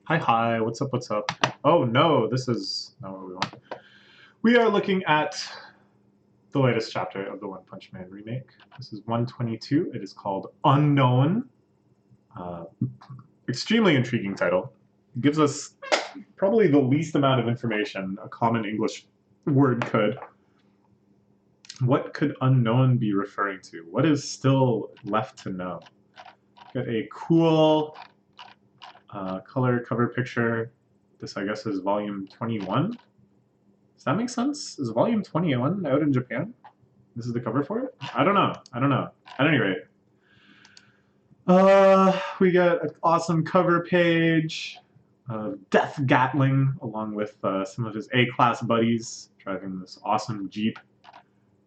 Hi, hi, what's up, what's up? Oh no, this is not what we want. We are looking at the latest chapter of the One Punch Man remake. This is 122. It is called Unknown. Uh, Extremely intriguing title. It gives us probably the least amount of information a common English word could. What could unknown be referring to? What is still left to know? Got a cool color cover picture. This, I guess, is volume 21. Does that make sense? Is volume 21 out in Japan? This is the cover for it? I don't know. I don't know. At any rate, we got an awesome cover page of Death Gatling along with some of his A-class buddies driving this awesome Jeep,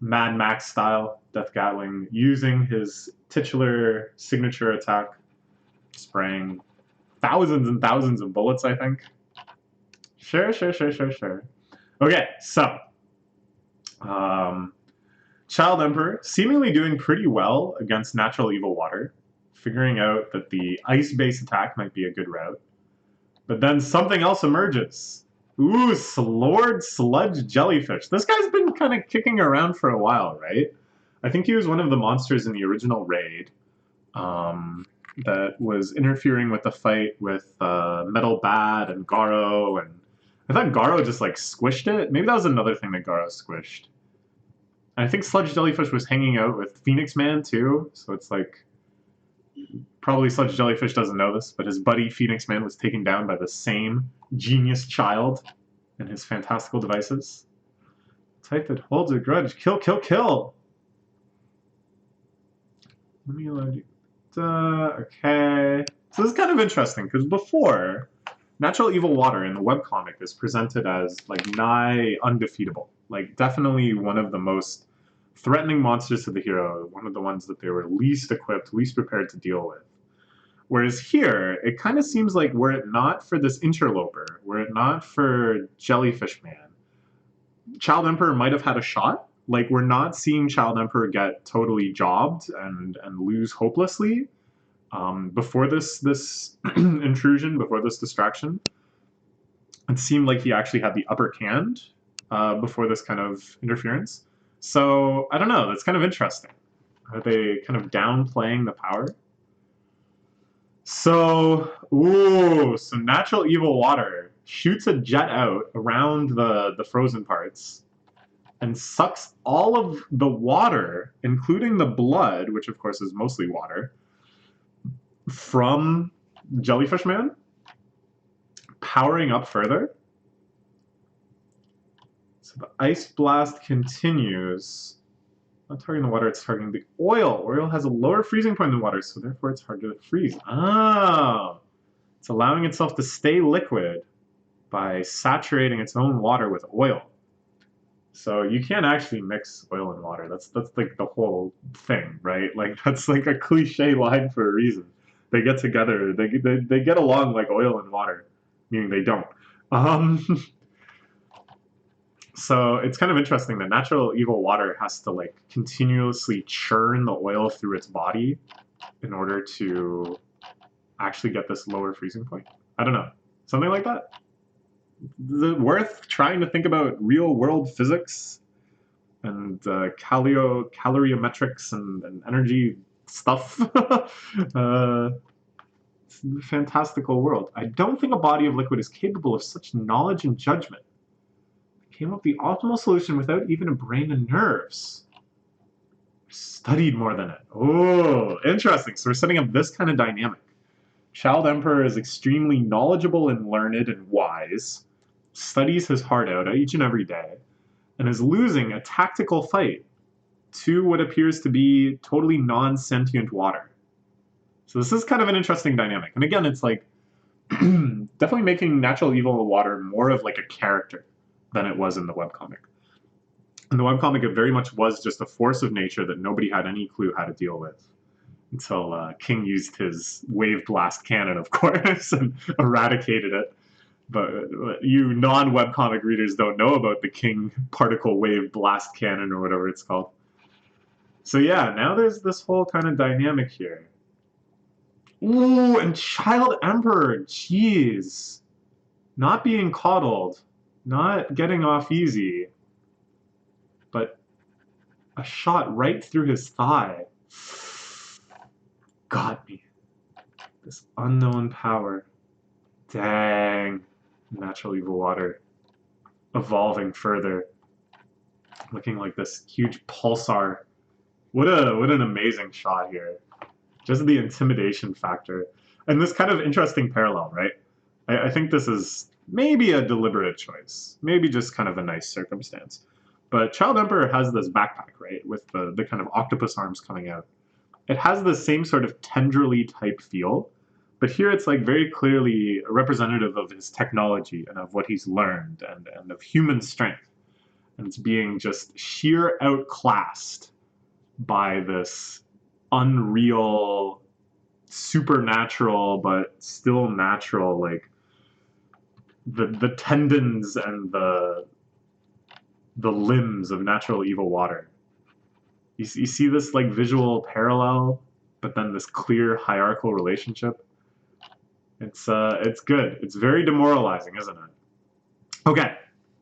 Mad Max style. Death Gatling using his titular signature attack, spraying thousands and thousands of bullets, I think. Sure. Okay, so Child Emperor seemingly doing pretty well against Natural Evil Water, figuring out that the ice-based attack might be a good route. But then something else emerges. Ooh, Lord Sludge Jellyfish. This guy's been kind of kicking around for a while, right? I think he was one of the monsters in the original raid that was interfering with the fight with Metal Bad and Garo, and I thought Garo just like squished it. Maybe that was another thing that Garo squished. I think Sludge Jellyfish was hanging out with Phoenix Man too, so it's like probably Sludge Jellyfish doesn't know this, but his buddy Phoenix Man was taken down by the same genius child and his fantastical devices. Type that holds a grudge. Kill, kill, kill! Let me load you. Okay. So this is kind of interesting, because before, Natural Evil Water in the webcomic is presented as like nigh undefeatable. Like definitely one of the most threatening monsters to the hero, one of the ones that they were least equipped, least prepared to deal with. Whereas here, it kind of seems like were it not for this interloper, were it not for Jellyfish Man, Child Emperor might have had a shot. Like we're not seeing Child Emperor get totally jobbed and lose hopelessly before this intrusion, before this distraction. It seemed like he actually had the upper hand before this kind of interference. So I don't know. That's kind of interesting. Are they kind of downplaying the power? So, so Natural Evil Water shoots a jet out around the frozen parts and sucks all of the water, including the blood, which of course is mostly water, from Jellyfish Man, powering up further. So the ice blast continues. Not targeting the water, it's targeting the oil. Oil has a lower freezing point than water, so therefore it's hard to freeze. Oh, it's allowing itself to stay liquid by saturating its own water with oil. So you can't actually mix oil and water. That's like the whole thing, right? Like that's like a cliche line for a reason. They get together, they get along like oil and water, meaning they don't. Um, so it's kind of interesting that Natural Evil Water has to like continuously churn the oil through its body in order to actually get this lower freezing point. I don't know, something like that. Worth trying to think about real world physics and caloriometrics and energy stuff. It's a fantastical world. I don't think a body of liquid is capable of such knowledge and judgment. It came up with the optimal solution without even a brain and nerves. Studied more than it. Oh, interesting. So we're setting up this kind of dynamic. Child Emperor is extremely knowledgeable and learned and wise, studies his heart out each and every day, and is losing a tactical fight to what appears to be totally non-sentient water. So this is kind of an interesting dynamic. And again, it's like definitely making Natural Evil Water more of like a character than it was in the webcomic. In the webcomic, it very much was just a force of nature that nobody had any clue how to deal with until King used his wave blast cannon, of course, and eradicated it. But you non-webcomic readers don't know about the King particle wave blast cannon or whatever it's called. So yeah, now there's this whole kind of dynamic here. Ooh, and Child Emperor, jeez. Not being coddled, not getting off easy, but a shot right through his thigh. Got me. This unknown power. Dang. Natural evil water. Evolving further. Looking like this huge pulsar. What an amazing shot here. Just the intimidation factor. And this kind of interesting parallel, right? I think this is maybe a deliberate choice. Maybe just kind of a nice circumstance. But Child Emperor has this backpack, right? With the kind of octopus arms coming out. It has the same sort of tendrily type feel, but here it's like very clearly representative of his technology and of what he's learned and of human strength. And it's being just sheer outclassed by this unreal, supernatural, but still natural, like the tendons and the limbs of natural evil water. You see this like visual parallel, but then this clear hierarchical relationship. It's good. It's very demoralizing, isn't it? Okay,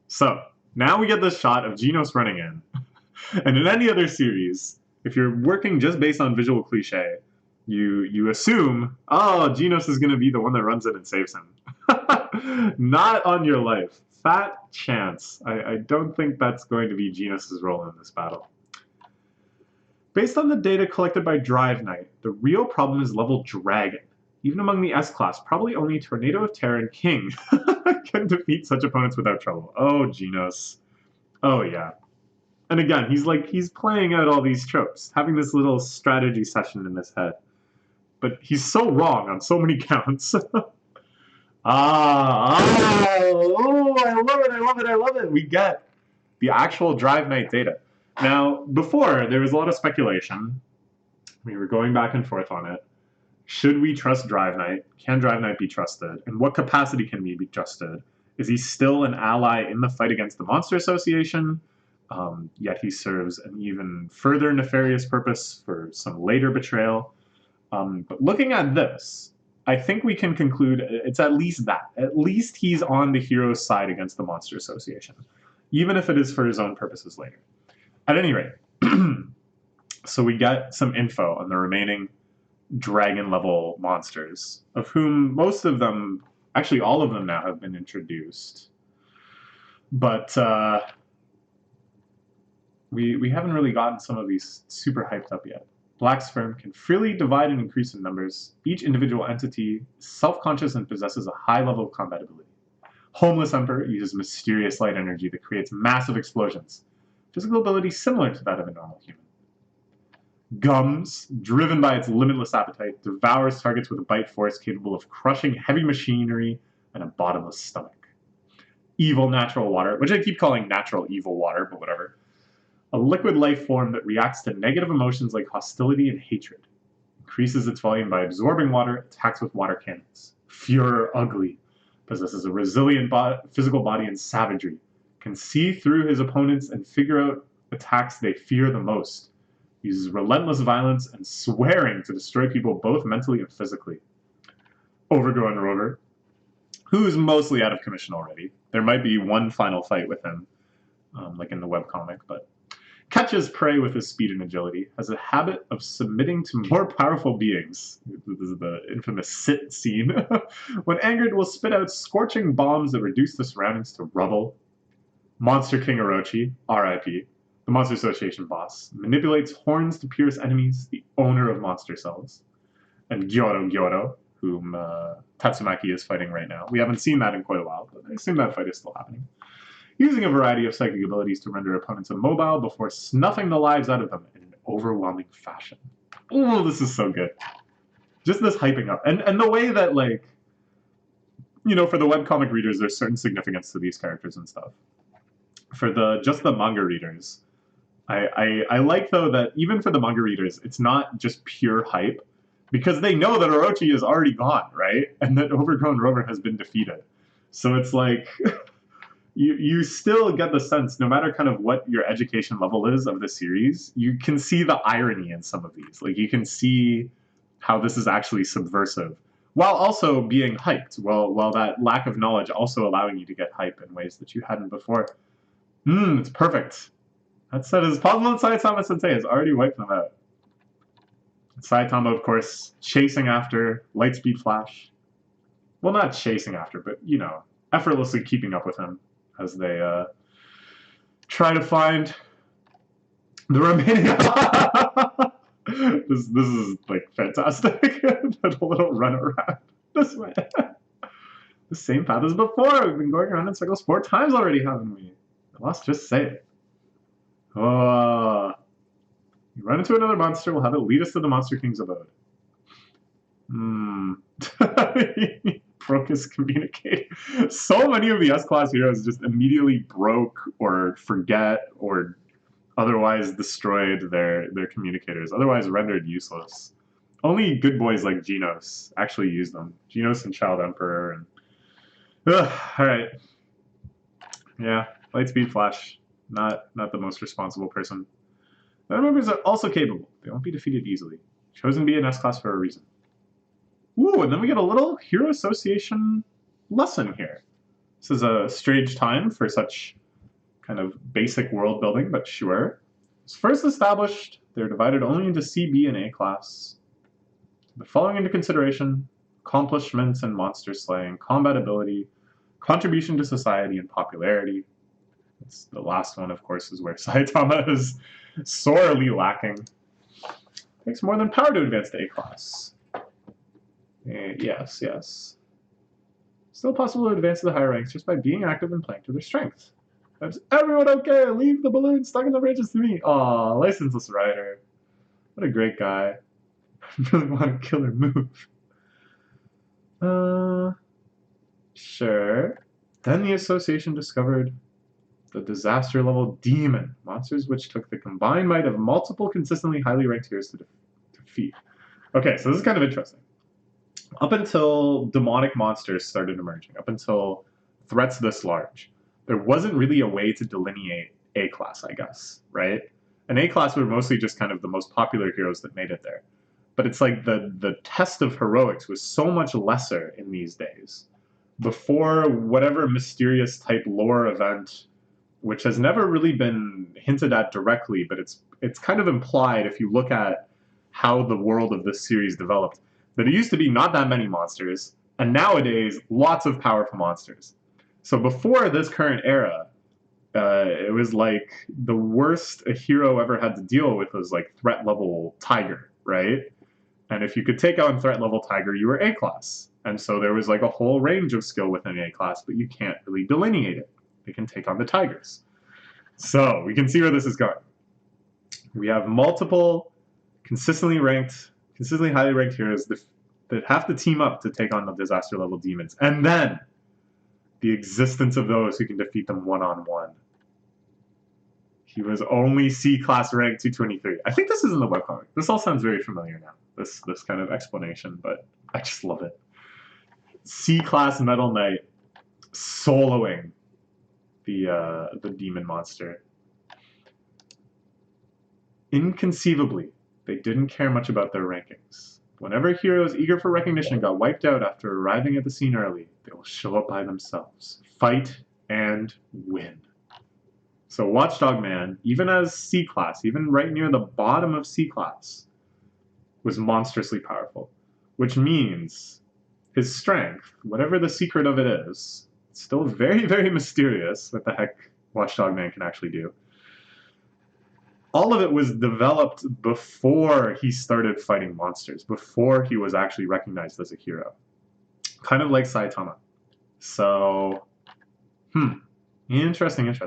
so now we get this shot of Genos running in. And in any other series, if you're working just based on visual cliche, you assume, oh, Genos is going to be the one that runs in and saves him. Not on your life. Fat chance. I don't think that's going to be Genos' role in this battle. Based on the data collected by Drive Knight, the real problem is level Dragon. Even among the S-Class, probably only Tornado of Terror and King can defeat such opponents without trouble. Oh, Genos. Oh, yeah. And again, he's playing out all these tropes, having this little strategy session in his head. But he's so wrong on so many counts. Oh, I love it. We get the actual Drive Knight data. Now, before, there was a lot of speculation. We were going back and forth on it. Should we trust Drive Knight? Can Drive Knight be trusted? In what capacity can we be trusted? Is he still an ally in the fight against the Monster Association? Yet he serves an even further nefarious purpose for some later betrayal. But looking at this, I think we can conclude it's at least that. At least he's on the hero's side against the Monster Association, even if it is for his own purposes later. At any rate, so we get some info on the remaining dragon level monsters, of whom most of them, actually all of them now have been introduced. But we haven't really gotten some of these super hyped up yet. Black Sperm can freely divide and increase in numbers. Each individual entity is self-conscious and possesses a high level of combatability. Homeless Emperor uses mysterious light energy that creates massive explosions. Physical ability similar to that of a normal human. Gums, driven by its limitless appetite, devours targets with a bite force capable of crushing heavy machinery and a bottomless stomach. Evil Natural Water, which I keep calling Natural Evil Water, but whatever. A liquid life form that reacts to negative emotions like hostility and hatred. Increases its volume by absorbing water, attacks with water cannons. Furor Ugly, possesses a resilient physical body and savagery. Can see through his opponents and figure out attacks they fear the most. Uses relentless violence and swearing to destroy people both mentally and physically. Overgrown Rover, who's mostly out of commission already. There might be one final fight with him, like in the webcomic, but catches prey with his speed and agility, has a habit of submitting to more powerful beings. This is the infamous sit scene. When angered, will spit out scorching bombs that reduce the surroundings to rubble. Monster King Orochi, R.I.P., the Monster Association boss, manipulates horns to pierce enemies, the owner of monster cells. And Gyoro, whom Tatsumaki is fighting right now. We haven't seen that in quite a while, but I assume that fight is still happening. Using a variety of psychic abilities to render opponents immobile before snuffing the lives out of them in an overwhelming fashion. Oh, this is so good. Just this hyping up. And the way that, like, you know, for the webcomic readers, there's certain significance to these characters and stuff. For just the manga readers, I like, though, that even for the manga readers, it's not just pure hype, because they know that Orochi is already gone, right? And that Overgrown Rover has been defeated. So it's like, you still get the sense, no matter kind of what your education level is of the series, you can see the irony in some of these. Like, you can see how this is actually subversive, while also being hyped, while that lack of knowledge also allowing you to get hype in ways that you hadn't before. It's perfect. That said, is possible that Saitama Sensei has already wiped them out. Saitama, of course, chasing after Lightspeed Flash. Well, not chasing after, but, you know, effortlessly keeping up with him as they try to find the remaining... this is, like, fantastic. That little run around this way. The same path as before. We've been going around in circles 4 times already, haven't we? Let's just say it. Oh... You run into another monster, we'll have it lead us to the Monster King's abode. Broke his communicator. So many of the S-Class heroes just immediately broke or forget or otherwise destroyed their communicators, otherwise rendered useless. Only good boys like Genos actually use them. Genos and Child Emperor. And... Alright. Yeah, Lightspeed Flash. Not the most responsible person. Other members are also capable. They won't be defeated easily. Chosen to be an S-Class for a reason. Ooh, and then we get a little Hero Association lesson here. This is a strange time for such kind of basic world building, but sure. It's first established, they're divided only into C, B, and A class. The following into consideration: accomplishments in monster slaying, combat ability, contribution to society, and popularity. It's the last one, of course, is where Saitama is sorely lacking. Takes more than power to advance to A class. Yes. Still possible to advance to the higher ranks just by being active and playing to their strength. Is everyone okay? Leave the balloon stuck in the bridges to me. Aw, licenseless rider. What a great guy. I really want a killer move. Sure. Then the association discovered the disaster level demon, monsters which took the combined might of multiple consistently highly ranked heroes to defeat. Okay, so this is kind of interesting. Up until demonic monsters started emerging, up until threats this large, there wasn't really a way to delineate A class, I guess, right? And A class were mostly just kind of the most popular heroes that made it there. But it's like the test of heroics was so much lesser in these days. Before whatever mysterious type lore event, which has never really been hinted at directly, but it's kind of implied if you look at how the world of this series developed, that it used to be not that many monsters, and nowadays, lots of powerful monsters. So before this current era, it was like the worst a hero ever had to deal with was like threat level Tiger, right? And if you could take on threat level Tiger, you were A class. And so there was like a whole range of skill within A class, but you can't really delineate it. They can take on the Tigers. So we can see where this is going. We have multiple consistently highly ranked heroes that have to team up to take on the disaster level demons. And then the existence of those who can defeat them one-on-one. He was only C-class rank 223. I think this is in the webcomic. This all sounds very familiar now, this kind of explanation, but I just love it. C-class Metal Knight soloing the demon monster. Inconceivably, they didn't care much about their rankings. Whenever heroes eager for recognition got wiped out after arriving at the scene early, they will show up by themselves, fight, and win. So Watchdog Man, even as C-class, even right near the bottom of C-class, was monstrously powerful, which means his strength, whatever the secret of it is, it's still very, very mysterious what the heck Watchdog Man can actually do. All of it was developed before he started fighting monsters, before he was actually recognized as a hero. Kind of like Saitama. So, interesting. Okay.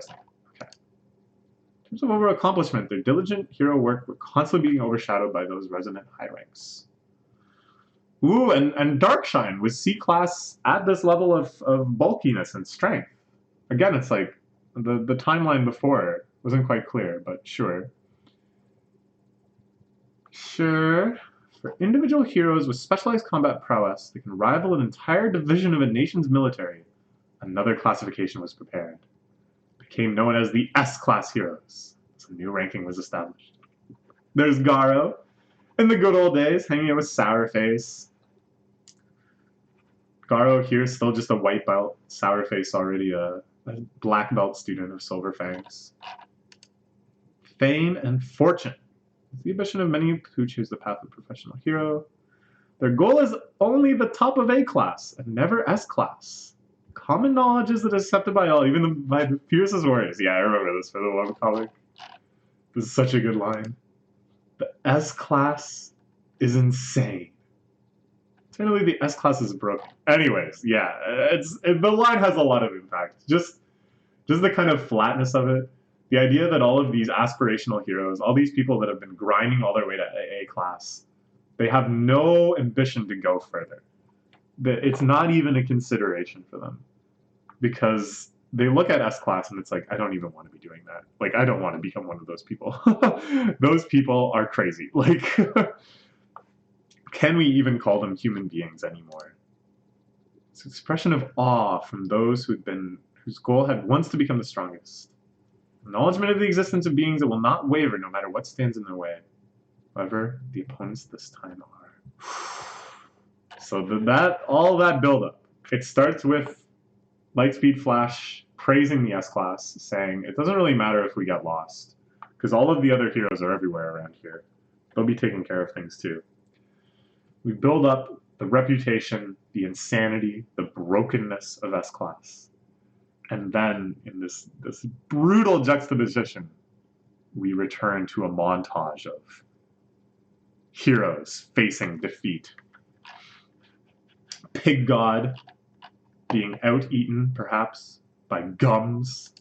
In terms of overall accomplishment, their diligent hero work were constantly being overshadowed by those resonant high ranks. Ooh, and Darkshine was C-class at this level of bulkiness and strength. Again, it's like the timeline before wasn't quite clear, but sure. Sure. For individual heroes with specialized combat prowess that can rival an entire division of a nation's military, another classification was prepared. It became known as the S-class heroes. So a new ranking was established. There's Garo. In the good old days, hanging out with Sourface. Garo here, still just a white belt. Sourface already a black belt student of Silver Fangs. Fame and fortune. It's the ambition of many who choose the path of professional hero. Their goal is only the top of A class and never S class. Common knowledge is that is accepted by all, even by the fiercest warriors. Yeah, I remember this for the one comic. This is such a good line. The S class is insane. Technically, the S class is broken. Anyways, yeah, the line has a lot of impact. Just the kind of flatness of it. The idea that all of these aspirational heroes, all these people that have been grinding all their way to A class, they have no ambition to go further. It's not even a consideration for them. Because they look at S class and it's like, I don't even want to be doing that. Like, I don't want to become one of those people. Those people are crazy. Like, can we even call them human beings anymore? It's an expression of awe from those whose goal had once to become the strongest. Acknowledgement of the existence of beings that will not waver no matter what stands in their way. However, the opponents this time are. So all that buildup. It starts with Lightspeed Flash praising the S-Class, saying it doesn't really matter if we get lost, because all of the other heroes are everywhere around here. They'll be taking care of things too. We build up the reputation, the insanity, the brokenness of S-Class. And then, in this brutal juxtaposition, we return to a montage of heroes facing defeat. Pig God being out-eaten, perhaps, by gums.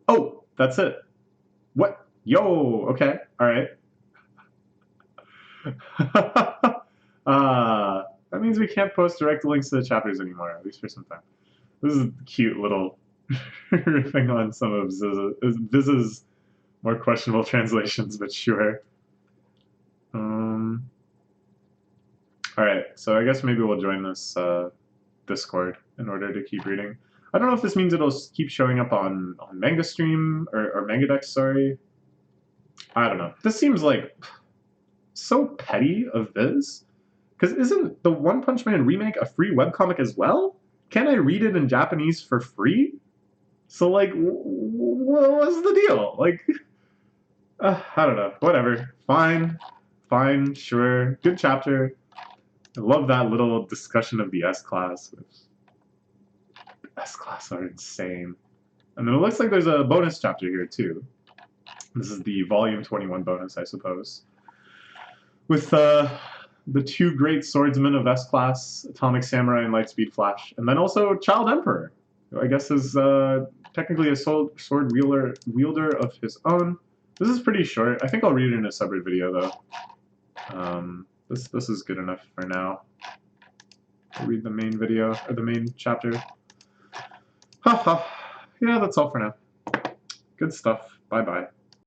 Oh, that's it. What? Yo, okay, all right. That means we can't post direct links to the chapters anymore, at least for some time. This is a cute little riffing on some of Viz's more questionable translations, but sure. Alright, so I guess maybe we'll join this Discord in order to keep reading. I don't know if this means it'll keep showing up on Manga Stream or Mangadex, sorry. I don't know. This seems like so petty of Viz. Because isn't the One Punch Man remake a free webcomic as well? Can I read it in Japanese for free? So, like, what's the deal? Like, I don't know. Whatever. Fine, sure. Good chapter. I love that little discussion of the S-Class. The S-Class are insane. And then it looks like there's a bonus chapter here, too. This is the Volume 21 bonus, I suppose. With the two great swordsmen of S-Class, Atomic Samurai and Lightspeed Flash. And then also Child Emperor, who I guess is technically a sword wielder of his own. This is pretty short. I think I'll read it in a separate video, though. This is good enough for now. I'll read the main video, or the main chapter. Yeah, that's all for now. Good stuff. Bye-bye.